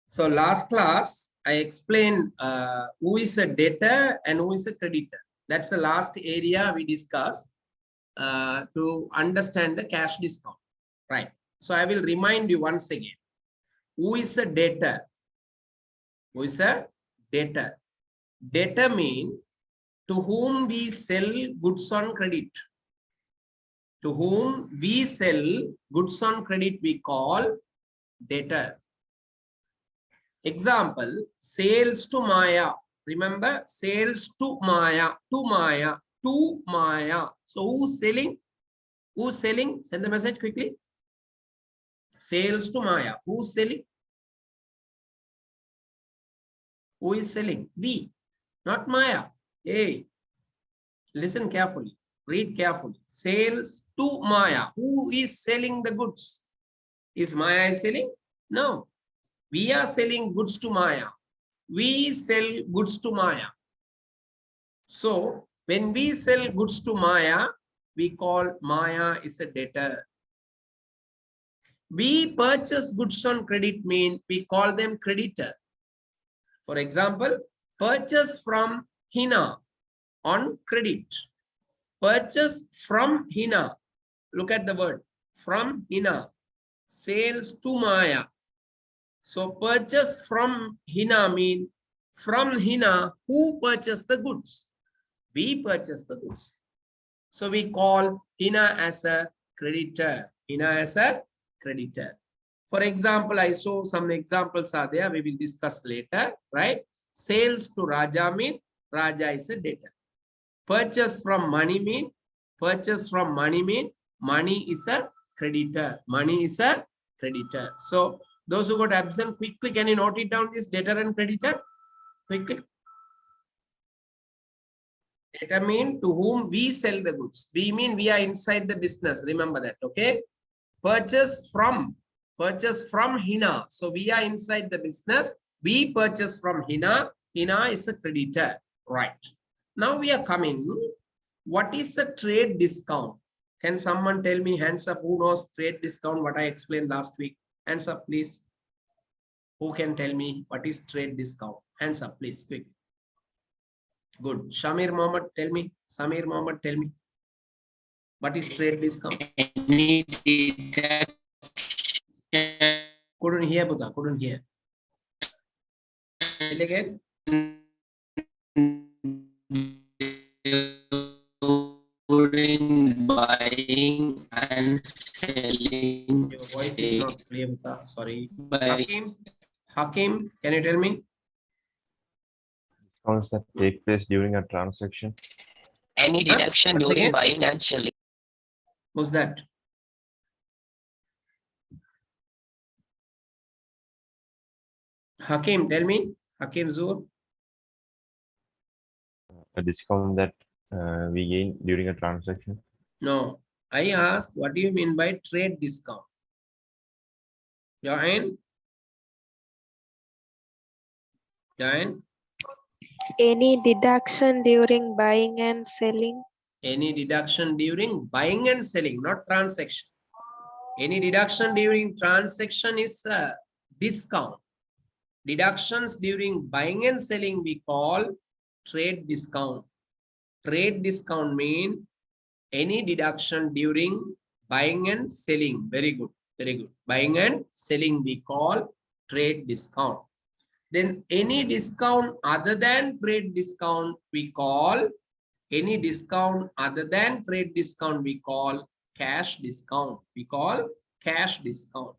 So last class, I explained who is a debtor and who is a creditor. That's the last area we discussed to understand the cash discount, right? So I will remind you once again, who is a debtor? Who is a debtor? Debtor mean to whom we sell goods on credit. To whom we sell goods on credit, we call debtor. Example, sales to Maya. Remember, sales to Maya, to Maya, to Maya. So who's selling? Who's selling? Send the message quickly. Sales to Maya. Who's selling? Who is selling? We, not Maya. Hey, listen carefully. Read carefully. Sales to Maya. Who is selling the goods? Is Maya selling? No. We are selling goods to Maya. We sell goods to Maya. So when we sell goods to Maya, we call Maya is a debtor. We purchase goods on credit mean we call them creditor. For example, purchase from Hina on credit. Purchase from Hina. Look at the word from Hina. Sales to Maya. So purchase from Hina mean from Hina who purchased the goods? We purchase the goods. So we call Hina as a creditor. Hina as a creditor. For example, I saw some examples are there. We will discuss later, right? Sales to Raja mean Raja is a debtor. Purchase from money mean money is a creditor. Money is a creditor. So those who got absent, quickly can you note it down, this debtor and creditor? Quickly. Debtor mean to whom we sell the goods. We mean we are inside the business. Remember that, okay? Purchase from Hina. So we are inside the business. We purchase from Hina. Hina is a creditor, right? Now we are coming. What is a trade discount? Can someone tell me, hands up, who knows trade discount, what I explained last week? Hands up, please. Who can tell me what is trade discount? Hands up, please, quick. Good. Shamir Mohammed, tell me. Samir Mohammed, tell me. What is trade discount? Any deduction. Couldn't hear, Buddha. Couldn't hear. Tell again. During buying and selling. Your voice is not clear, Buddha. Sorry. By Hakim, can you tell me? Discounts that take place during a transaction. any deduction Once during again? buying and selling. What's that? Hakim, tell me. Hakim Zur. A discount that we gain during a transaction. No. I asked, what do you mean by trade discount? Join. Join. Any deduction during buying and selling? Any deduction during buying and selling, not transaction. Any deduction during transaction is a discount. Deductions during buying and selling we call trade discount. Trade discount means any deduction during buying and selling. Very good, very good. Buying and selling we call trade discount. Then any discount other than trade discount we call any discount other than trade discount we call cash discount. We call cash discount.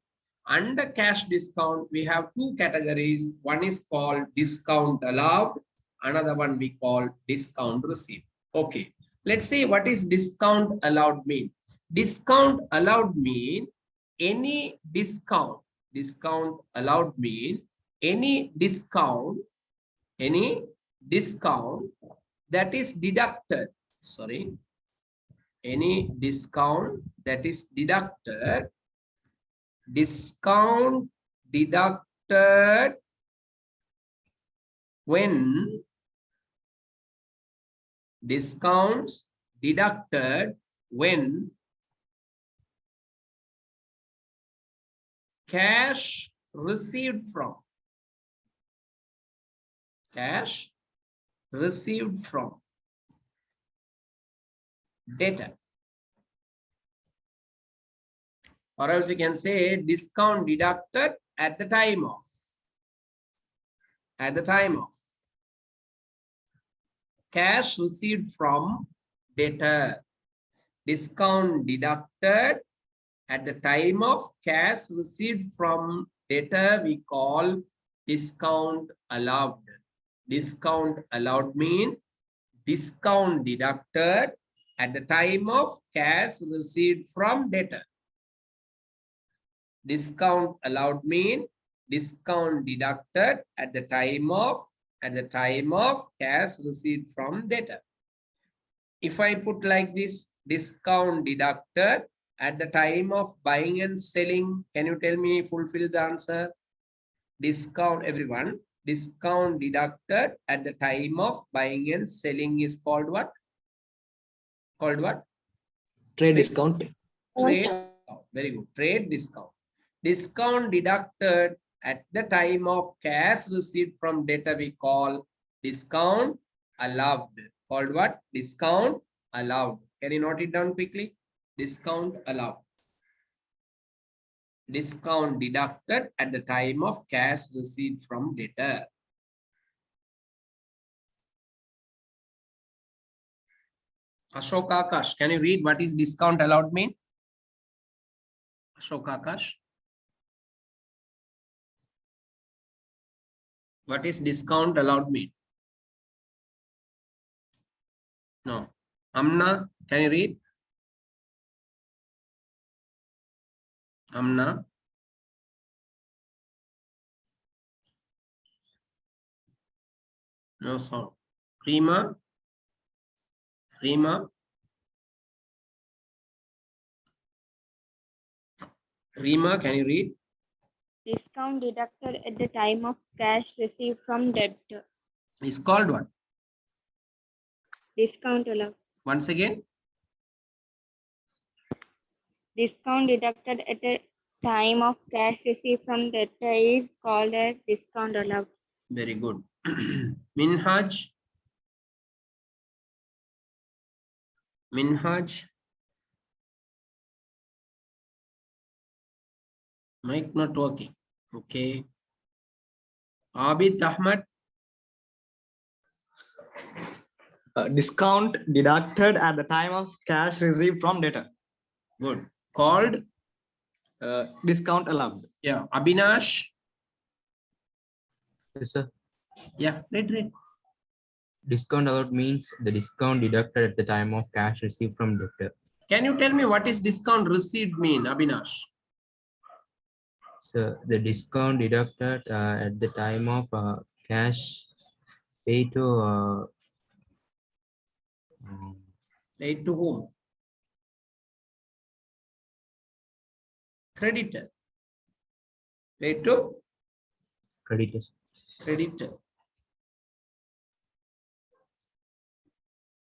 Under cash discount, we have two categories. One is called discount allowed. Another one we call discount received. Okay. Let's see what is discount allowed mean. Discount allowed mean any discount. Discount allowed mean any discount that is deducted. Sorry. Any discount that is deducted. Discount deducted when discounts deducted when cash received from Cash received from debtor. Or else you can say discount deducted at the time of. At the time of. Cash received from debtor. Discount deducted at the time of cash received from debtor, we call discount allowed. Discount allowed mean discount deducted at the time of cash received from debtor. Discount allowed mean discount deducted at the time of cash received from debtor. If I put like this, discount deducted at the time of buying and selling, can you tell me, fulfill the answer? Discount, everyone. Discount deducted at the time of buying and selling is called what? Called what? Trade discount. Trade discount. Very good. Trade discount. Discount deducted at the time of cash received from debtor, we call discount allowed. Called what? Discount allowed. Can you note it down quickly? Discount allowed. Discount deducted at the time of cash received from debtor. Ashok Akash, can you read what is discount allowed mean? Ashok Akash. What is discount allowed mean? No. Amna, can you read? Amna. No sound. Rima. Rima. Rima, can you read? Discount deducted at the time of cash received from debtor. It's called what? Discount allowed. Once again. Discount deducted at the time of cash received from debtor is called as discount allowed. Very good. Minhaj. Minhaj. Mic not working. Okay. Abid Ahmad. Discount deducted at the time of cash received from debtor. Good. Called. Discount allowed. Yeah. Abinash. Yes, sir. Yeah. Read. Discount allowed means the discount deducted at the time of cash received from debtor. Can you tell me what is discount received mean, Abinash? So the discount deducted at the time of cash paid to Paid to whom? Creditor. Paid to creditors. creditor.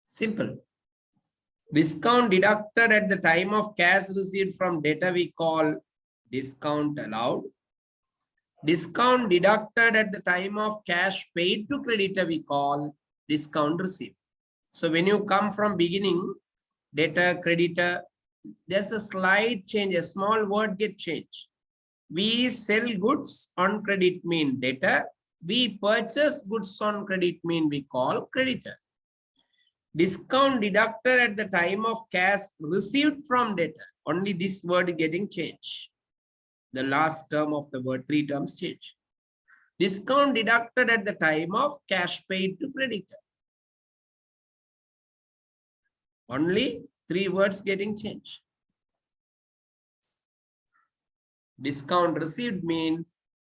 Simple. Discount deducted at the time of cash received from debtor, we call discount allowed. Discount deducted at the time of cash paid to creditor, we call discount received. So when you come from beginning, debtor, creditor, there's a slight change, a small word get changed. We sell goods on credit mean debtor. We purchase goods on credit mean we call creditor. Discount deducted at the time of cash received from debtor. Only this word is getting changed. The last term of the word, 3 terms change. Discount deducted at the time of cash paid to creditor. Only 3 words getting changed. Discount received mean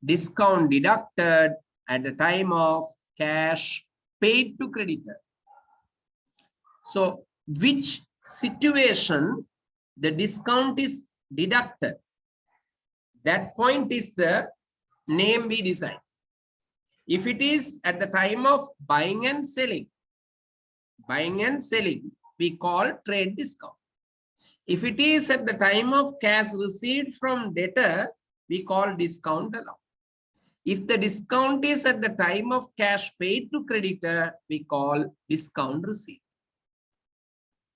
discount deducted at the time of cash paid to creditor. So which situation the discount is deducted? That point is the name we decide. If it is at the time of buying and selling, we call trade discount. If it is at the time of cash received from debtor, we call discount allowed. If the discount is at the time of cash paid to creditor, we call discount received.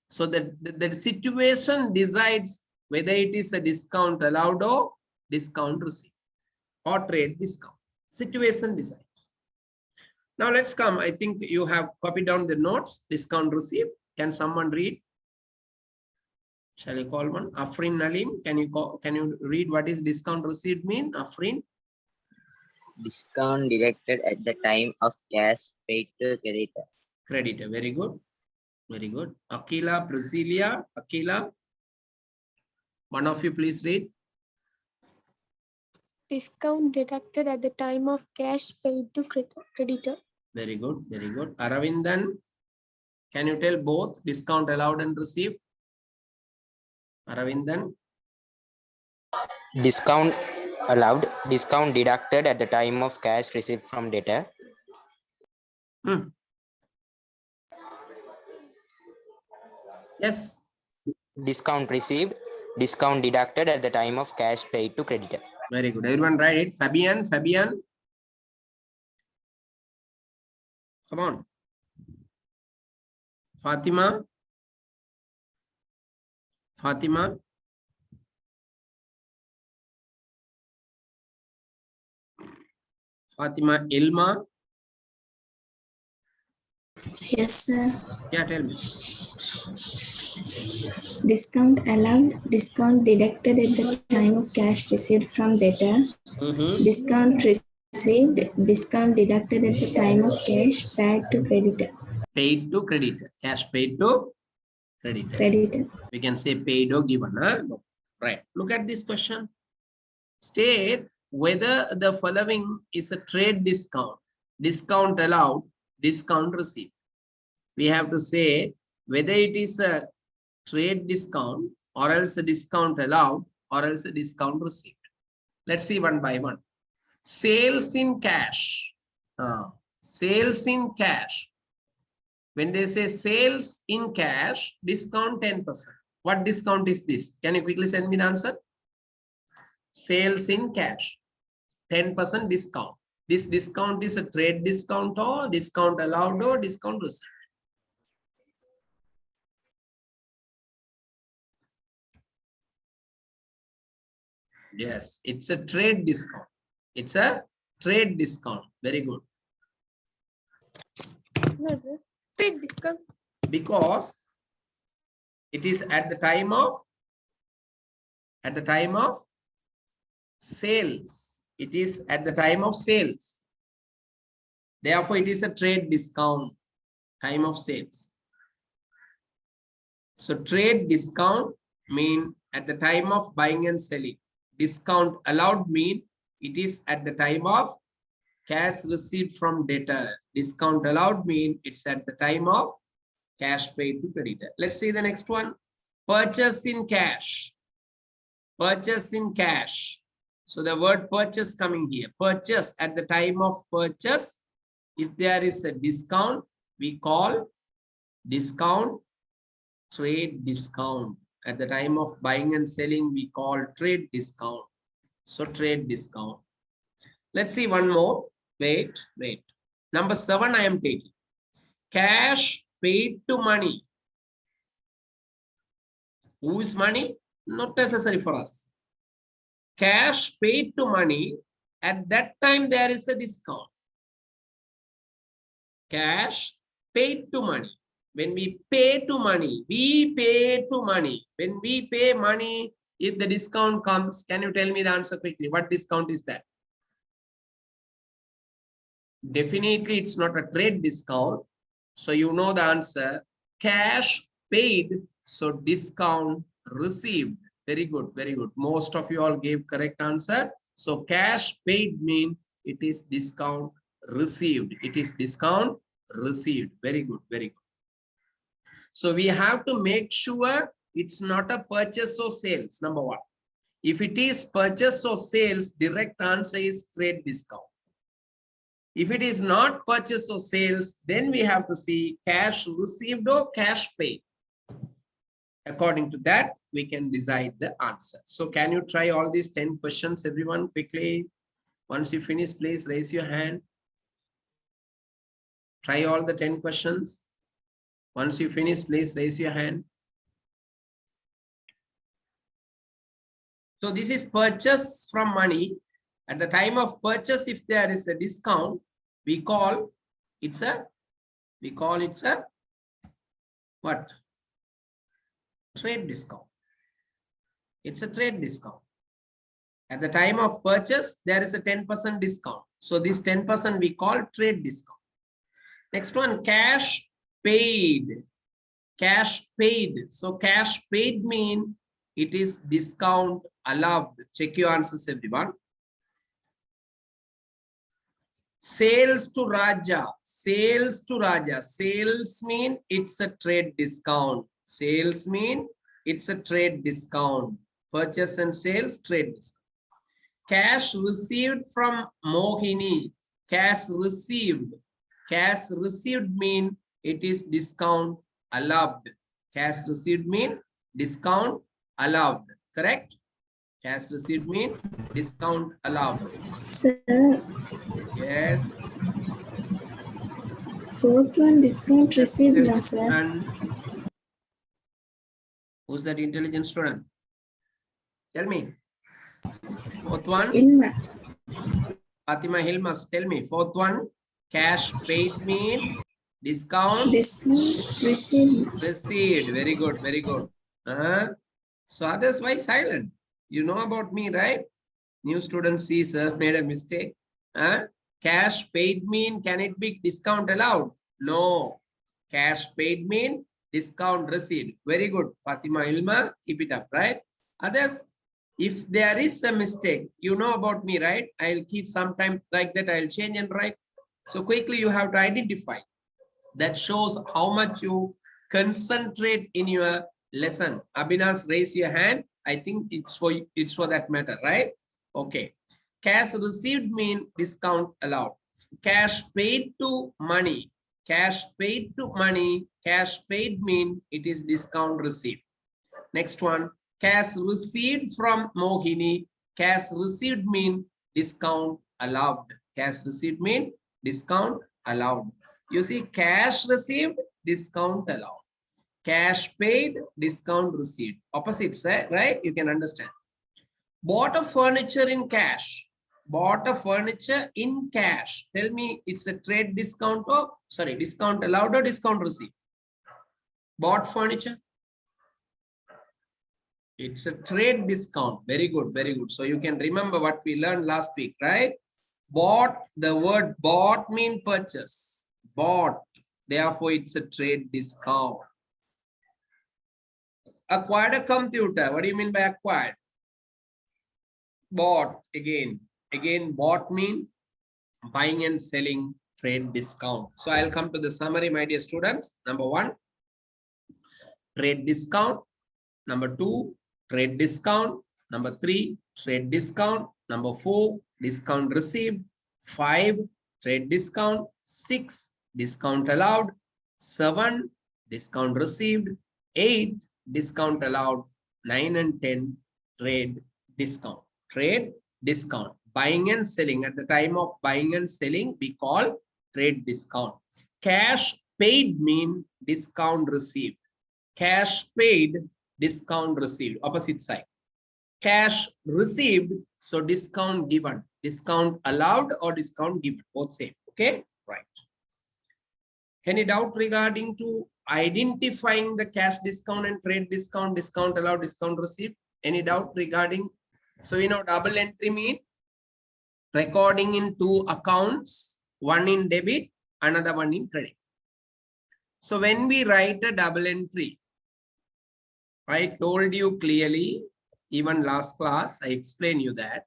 So the situation decides whether it is a discount allowed or discount received or trade discount. Situation decides. Now let's come. I think you have copied down the notes. Discount received. Can someone read? Shall I call one? Afrin Nalim, can you read what is discount received mean? Afrin? Discount deducted at the time of cash paid to creditor. Creditor. Very good. Very good. Akila, Priscilla, Akila. One of you please read. Discount deducted at the time of cash paid to creditor. Very good. Very good. Aravindan, can you tell both discount allowed and received? Aravindan. Discount allowed, discount deducted at the time of cash received from debtor. Yes. Discount received, discount deducted at the time of cash paid to creditor. Very good. Everyone write it. Fabian, Fabian. Come on. Fatima. Fatima. Fatima, Ilma. Yes, sir. Yeah, tell me. Discount allowed, discount deducted at the time of cash received from debtor. Discount received, discount deducted at the time of cash paid to creditor. Paid to creditor. Cash paid to creditor. Creditor. We can say paid or given. Huh? No. Right. Look at this question. State whether the following is a trade discount. Discount allowed, discount received. We have to say whether it is a trade discount or else a discount allowed or else a discount received. Let's see one by one. Sales in cash. Sales in cash. When they say sales in cash, discount 10%. What discount is this? Can you quickly send me the answer? Sales in cash, 10% discount. This discount is a trade discount or discount allowed or discount received. Yes, it's a trade discount. It's a trade discount. Very good. Trade discount. Because it is at the time of sales. It is at the time of sales. Therefore, it is a trade discount, time of sales. So trade discount mean at the time of buying and selling. Discount allowed mean it is at the time of cash received from debtor. Discount allowed mean it's at the time of cash paid to creditor. Let's see the next one. Purchase in cash. Purchase in cash. So the word purchase coming here. Purchase at the time of purchase. If there is a discount, we call discount trade discount. At the time of buying and selling, we call trade discount. So trade discount. Let's see one more. Wait. Number 7 I am taking. Cash paid to money. Who is money? Not necessary for us. Cash paid to money. At that time, there is a discount. Cash paid to money. When we pay to money, we pay to money. When we pay money, if the discount comes, can you tell me the answer quickly? What discount is that? Definitely, it's not a trade discount. So you know the answer. Cash paid, so discount received. Very good, very good. Most of you all gave correct answer. So cash paid mean it is discount received. It is discount received. Very good, very good. So we have to make sure it's not a purchase or sales, number 1. If it is purchase or sales, direct answer is trade discount. If it is not purchase or sales, then we have to see cash received or cash paid. According to that, we can decide the answer. So can you try all these 10 questions, everyone, quickly? Once you finish, please raise your hand. Try all the 10 questions. Once you finish, please raise your hand. So this is purchase from money. At the time of purchase, if there is a discount, we call it's a what? Trade discount. It's a trade discount. At the time of purchase, there is a 10% discount. So this 10% we call trade discount. Next one, cash paid. Cash paid. So cash paid mean it is discount allowed. Check your answers, everyone. Sales to Raja. Sales to Raja. Sales mean it's a trade discount. Sales mean it's a trade discount. Purchase and sales, trade discount. Cash received from Mohini. Cash received. Cash received mean it is discount allowed. Cash received mean discount allowed. Correct? Cash received mean discount allowed. Sir, Yes. fourth one discount received, na, sir. And who's that intelligent student? Tell me. Fourth one. Ilma. Fatima Hilmas, tell me. Fourth one. Cash paid mean discount Discount received. received. Very good. Very good. So others, why silent? You know about me, right? New student sees made a mistake. Cash paid mean, can it be discount allowed? No. Cash paid mean discount received. Very good. Fatima Ilma, keep it up, right? Others, if there is a mistake, you know about me, right? I'll keep some time like that. I'll change and write. So quickly you have to identify. That shows how much you concentrate in your lesson. Abhinas, raise your hand. I think it's for that matter, right? Okay. Cash received mean discount allowed. Cash paid to money. Cash paid to money. Cash paid mean it is discount received. Next one. Cash received from Mohini. Cash received mean discount allowed. Cash received mean discount allowed. You see, cash received, discount allowed. Cash paid, discount received. Opposites, right? You can understand. Bought a furniture in cash. Bought a furniture in cash. Tell me, it's a trade discount or, sorry, discount allowed or discount received? Bought furniture. It's a trade discount. Very good, very good. So you can remember what we learned last week, right? Bought, the word bought mean purchase. Bought. Therefore, it's a trade discount. Acquired a computer. What do you mean by acquired? Bought again. Again, bought mean buying and selling, trade discount. So I'll come to the summary, my dear students. Number one, trade discount. Number two, trade discount. Number three, trade discount. Number four, discount received. 5, trade discount. 6, discount allowed. 7, discount received. 8, discount allowed. 9 and 10, trade discount. Trade discount. Buying and selling. At the time of buying and selling, we call trade discount. Cash paid mean discount received. Cash paid, discount received. Opposite side. Cash received, so discount given. Discount allowed or discount given. Both same. Okay, right. Any doubt regarding to identifying the cash discount and trade discount, discount allowed, discount received? Any doubt regarding? So we know double entry mean recording in 2 accounts, one in debit, another one in credit. So when we write a double entry, I told you clearly, even last class, I explained you that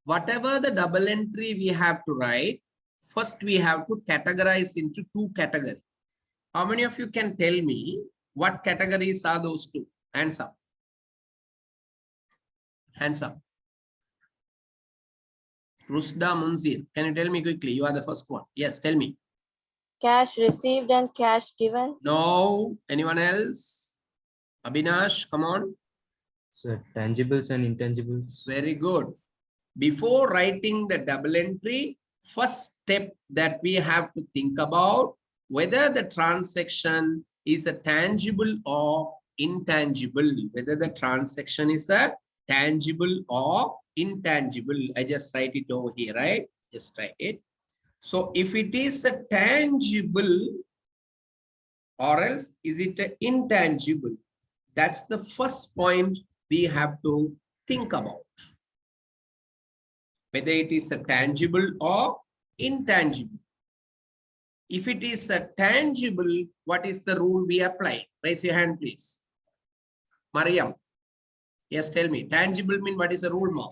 whatever the double entry we have to write, first we have to categorize into 2 categories. How many of you can tell me what categories are those 2? Hands up. Hands up. Rusda Munzir, can you tell me quickly? You are the first one. Yes, tell me. Cash received and cash given. No. Anyone else? Abhinash, come on. So tangibles and intangibles. Very good. Before writing the double entry, first step that we have to think about whether the transaction is a tangible or intangible, whether the transaction is a tangible or intangible. I just write it over here, right? Just write it. So if it is a tangible, or else is it an intangible? That's the first point we have to think about. Whether it is a tangible or intangible. If it is a tangible, what is the rule we apply? Raise your hand, please. Mariam. Yes, tell me. Tangible mean what is the rule, ma'am?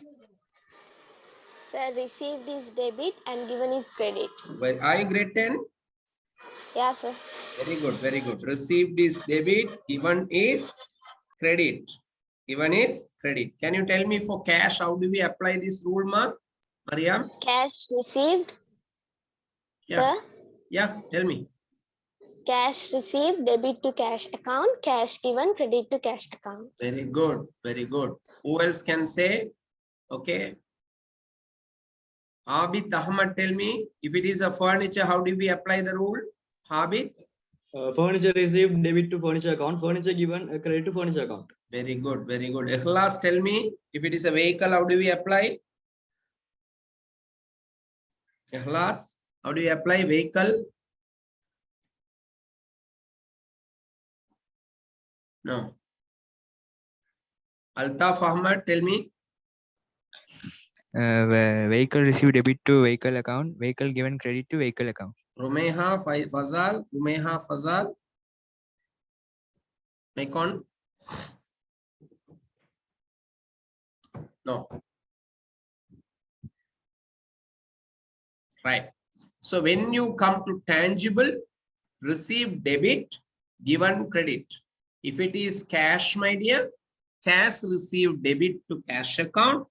Sir, received is debit and given is credit. Well, are you grade 10? Yeah, sir. Very good, very good. Received is debit, given is credit. Given is credit. Can you tell me for cash, how do we apply this rule, ma'am? Mariam? Cash received. Yeah. Sir, Yeah, tell me. cash received, debit to cash account, cash given, credit to cash account. Very good, very good. Who else can say? Okay. Habit Ahmad, tell me, if it is a furniture, how do we apply the rule? Habit? Furniture received, debit to furniture account. Furniture given, credit to furniture account. Very good, very good. Ikhlas, tell me, if it is a vehicle, how do we apply? Ikhlas, how do you apply vehicle? No. Altaf Ahmad, tell me. Vehicle received debit to vehicle account, vehicle given credit to vehicle account. Rumeha Fazal, Rumeha Fazal. Mekon? No. Right. So when you come to tangible, receive debit, given credit. If it is cash, my dear, cash received debit to cash account,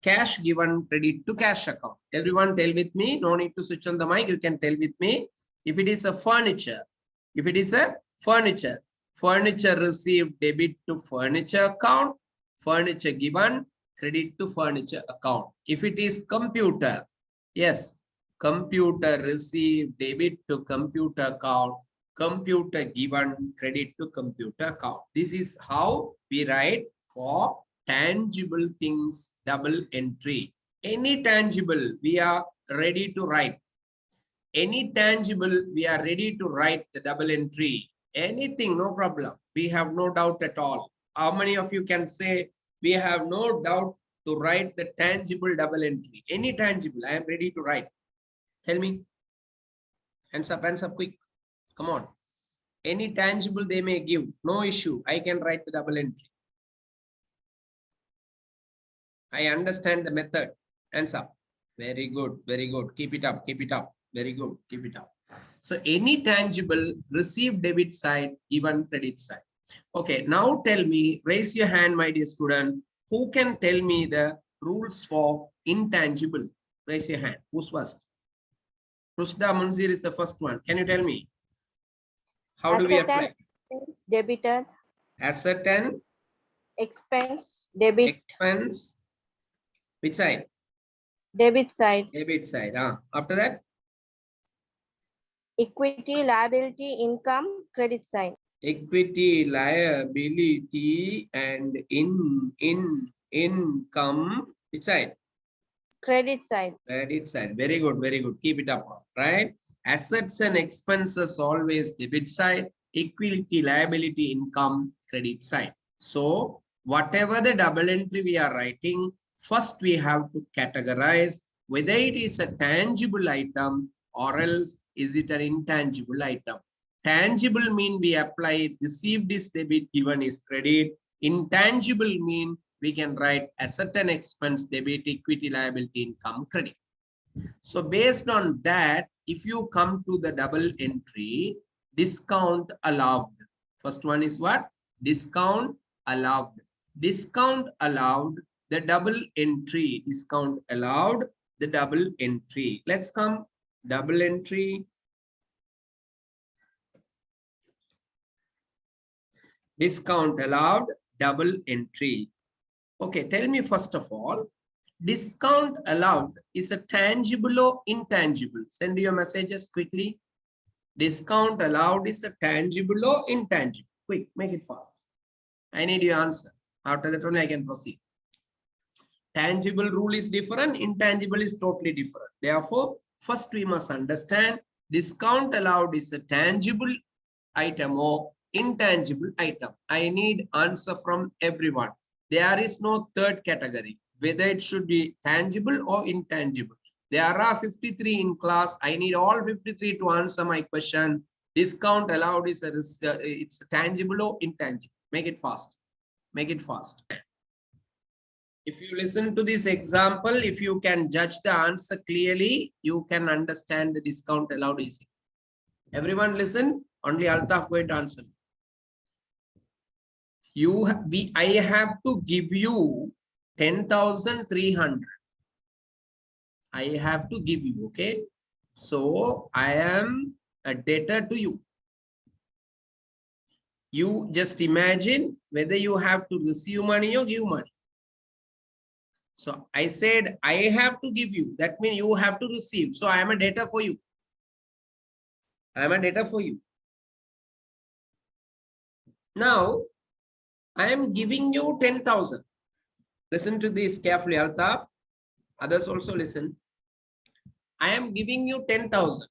cash given credit to cash account. Everyone tell with me, no need to switch on the mic, you can tell with me. If it is a furniture, if it is a furniture, furniture received debit to furniture account, furniture given credit to furniture account. If it is computer, yes, computer received debit to computer account, computer given credit to computer account. This is how we write for tangible things, double entry. Any tangible, we are ready to write. Any tangible, we are ready to write the double entry. Anything, no problem. We have no doubt at all. How many of you can say we have no doubt to write the tangible double entry? Any tangible, I am ready to write. Tell me. Hands up quick. Come on. Any tangible they may give, no issue. I can write the double entry. I understand the method. Hands up. Very good, very good. Keep it up, keep it up. Very good, keep it up. So any tangible, receive debit side, given credit side. Okay, now tell me, raise your hand, my dear student. Who can tell me the rules for intangible? Raise your hand. Who's first? Rusda Munzir is the first one. Can you tell me? How do we apply? Debited. Asset and Expense. Debit. expense. Which side? Debit side. Debit side. After that? Equity, liability, income, credit side. Equity, liability, and income. Which side? Credit side. Credit side. Very good, very good. Keep it up, right? Assets and expenses always debit side. Equity, liability, income, credit side. So whatever the double entry we are writing, first we have to categorize whether it is a tangible item or else is it an intangible item. Tangible mean we apply received is debit, given is credit. Intangible mean we can write asset and expense, debit, equity, liability, income, credit. So based on that, if you come to the double entry, discount allowed. First one is what? Discount allowed. Discount allowed, the double entry. Discount allowed, the double entry. Let's come. Double entry. Discount allowed, double entry. Okay, tell me first of all, discount allowed is a tangible or intangible? Send your messages quickly. Discount allowed is a tangible or intangible? Quick, make it fast. I need your answer. After that only I can proceed. Tangible rule is different, intangible is totally different. Therefore, first we must understand discount allowed is a tangible item or intangible item. I need answer from everyone. There is no third category, whether it should be tangible or intangible. There are 53 in class. I need all 53 to answer my question. Discount allowed is it's tangible or intangible. Make it fast. Make it fast. If you listen to this example, if you can judge the answer clearly, you can understand the discount allowed easily. Everyone listen. Only Altaf going to answer. I have to give you 10,300. I have to give you, okay? So I am a debtor to you. You just imagine whether you have to receive money or give money. So I said, I have to give you. That means you have to receive. So I am a debtor for you. I am a debtor for you. Now, I am giving you 10,000. Listen to this carefully, Altaf. Others also listen. I am giving you 10,000.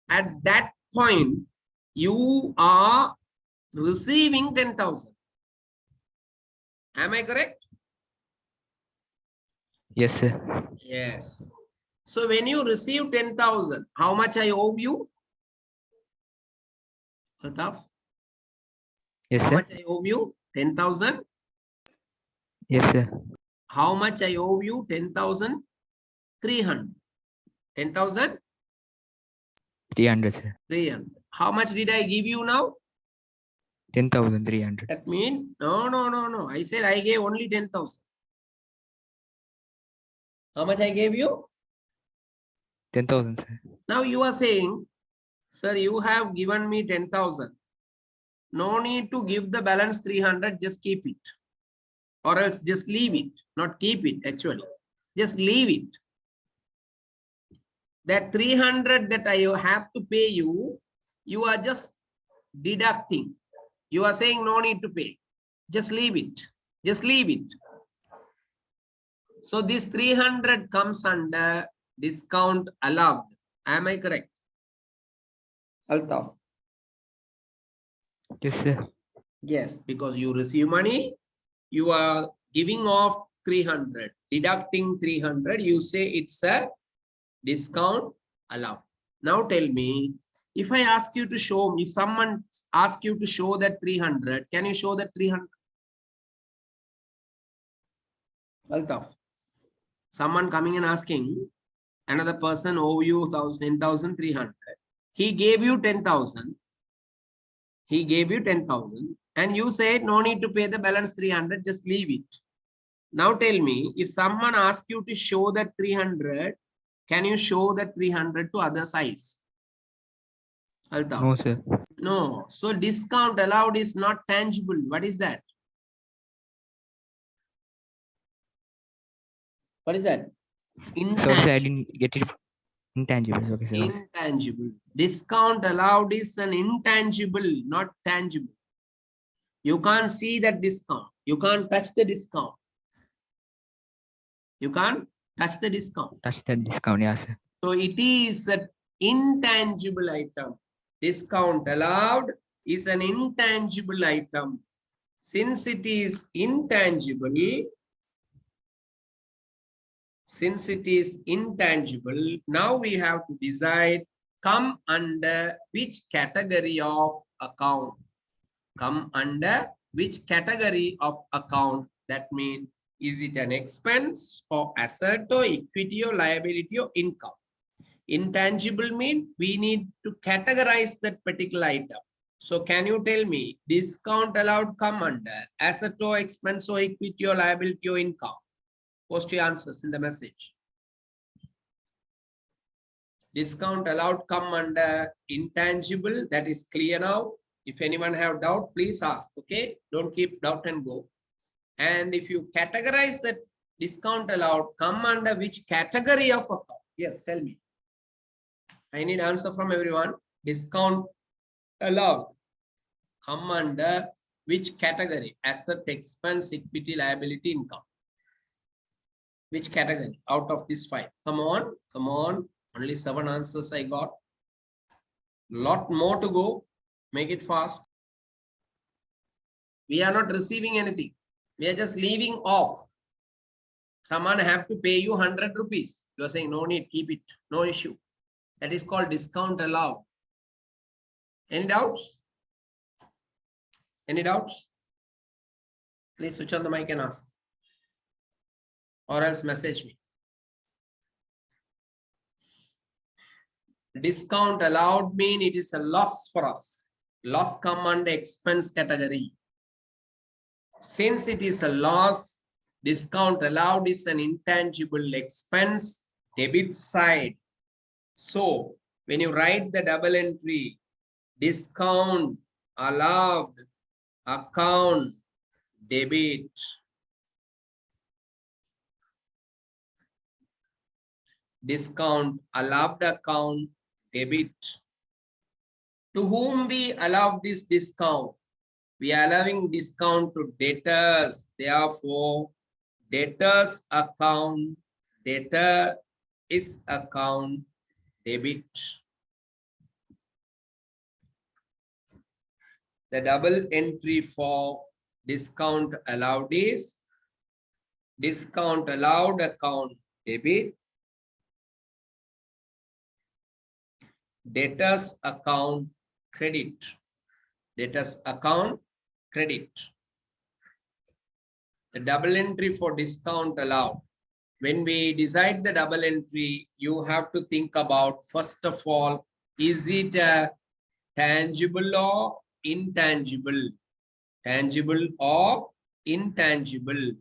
At that point, you are receiving 10,000. Am I correct? Yes, sir. Yes. So when you receive 10,000, how much I owe you? Altaf? Yes, How sir. much I owe you? 10,000. Yes, sir. How much I owe you? 10,300. 10,000? 300, sir. 300. How much did I give you now? 10,300. That means, no. I said I gave only 10,000. How much I gave you? 10,000, sir. Now you are saying, sir, you have given me 10,000. No need to give the balance 300, just keep it. Or else just leave it, not keep it actually. Just leave it. That 300 that I have to pay you, you are just deducting. You are saying no need to pay. Just leave it. Just leave it. So this 300 comes under discount allowed. Am I correct? Altaf? Yes, sir. Yes, because you receive money, you are giving off 300, deducting 300, you say it's a discount allowed. Now tell me, if I ask you to show me, if someone asks you to show that 300, can you show that 300? Altaf. Someone coming and asking, another person owe you 10,300. He gave you 10,000. He gave you 10,000 and you said no need to pay the balance 300, just leave it. Now tell me, if someone asks you to show that 300, can you show that 300 to other size? Altaf. No, sir. No. So discount allowed is not tangible. What is that? What is that? Sorry, sir, I Intangible. didn't get it. Intangible. Okay, sir. Okay. Intangible. Discount allowed is an intangible, not tangible. You can't see that discount. You can't touch the discount. You can't touch the discount. Touch that discount, yes, sir. So it is an intangible item. Discount allowed is an intangible item. Since it is intangible, now we have to decide come under which category of account. Come under which category of account. That means, is it an expense or asset or equity or liability or income? Intangible means we need to categorize that particular item. So can you tell me discount allowed come under asset or expense or equity or liability or income? Post your answers in the message. Discount allowed come under intangible. That is clear now. If anyone have doubt, please ask. Okay, don't keep doubt and go. And if you categorize that discount allowed come under which category of account? Yes, tell me. I need answer from everyone. Discount allowed come under which category? Asset, expense, equity, liability, income. Which category out of this 5? Come on, come on. Only 7 answers I got. Lot more to go. Make it fast. We are not receiving anything. We are just leaving off. Someone have to pay you 100 rupees. You are saying no need, keep it, no issue. That is called discount allowed. Any doubts? Any doubts? Please switch on the mic and ask. Or else message me. Discount allowed mean it is a loss for us. Loss come under expense category. Since it is a loss, discount allowed is an intangible expense, debit side. So when you write the double entry, discount allowed account debit. Discount allowed account debit. To whom we allow this discount? We are allowing discount to debtors. Therefore, debtors account, debtor is account debit. The double entry for discount allowed is discount allowed account debit, debtors account credit. Debtors account credit. The double entry for discount allowed. When we decide the double entry, you have to think about, first of all, is it a tangible or intangible? Tangible or intangible?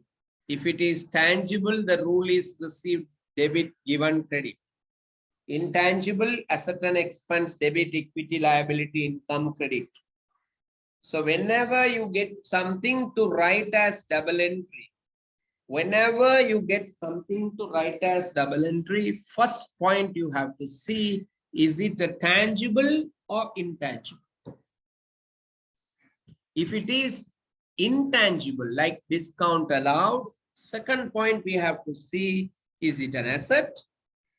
If it is tangible, the rule is received debit, given credit. Intangible, asset and expense, debit, equity, liability, income, credit. So whenever you get something to write as double entry, whenever you get something to write as double entry, first point you have to see, is it a tangible or intangible? If it is intangible, like discount allowed, second point we have to see, is it an asset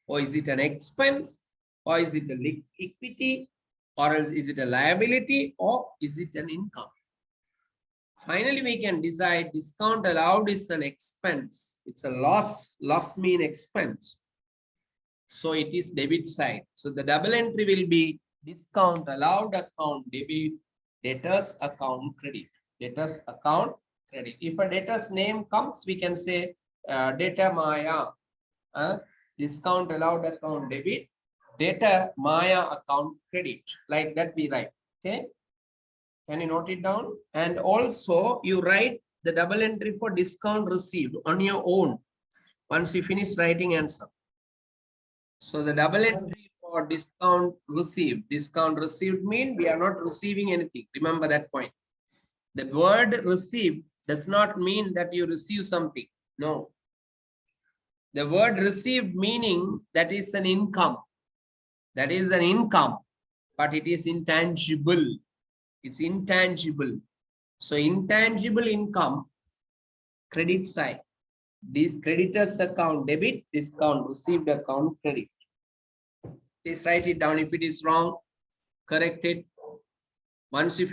or is it an expense or is it a equity or else is it a liability or is it an income? Finally, we can decide discount allowed is an expense. It's a loss. Loss mean expense. So it is debit side. So the double entry will be discount allowed account debit, debtors account credit. Debtors account credit. If a debtor's name comes, we can say debtor Maya. Discount allowed account debit, debtor Maya account credit. Like that we write. Okay. Can you note it down? And also you write the double entry for discount received on your own once you finish writing answer. So the double entry for discount received mean we are not receiving anything. Remember that point. The word received does not mean that you receive something. No. The word received meaning that is an income. That is an income, but it is intangible. It's intangible. So intangible income, credit side. This creditors account debit, discount received account credit. Please write it down. If it is wrong, correct it. Once you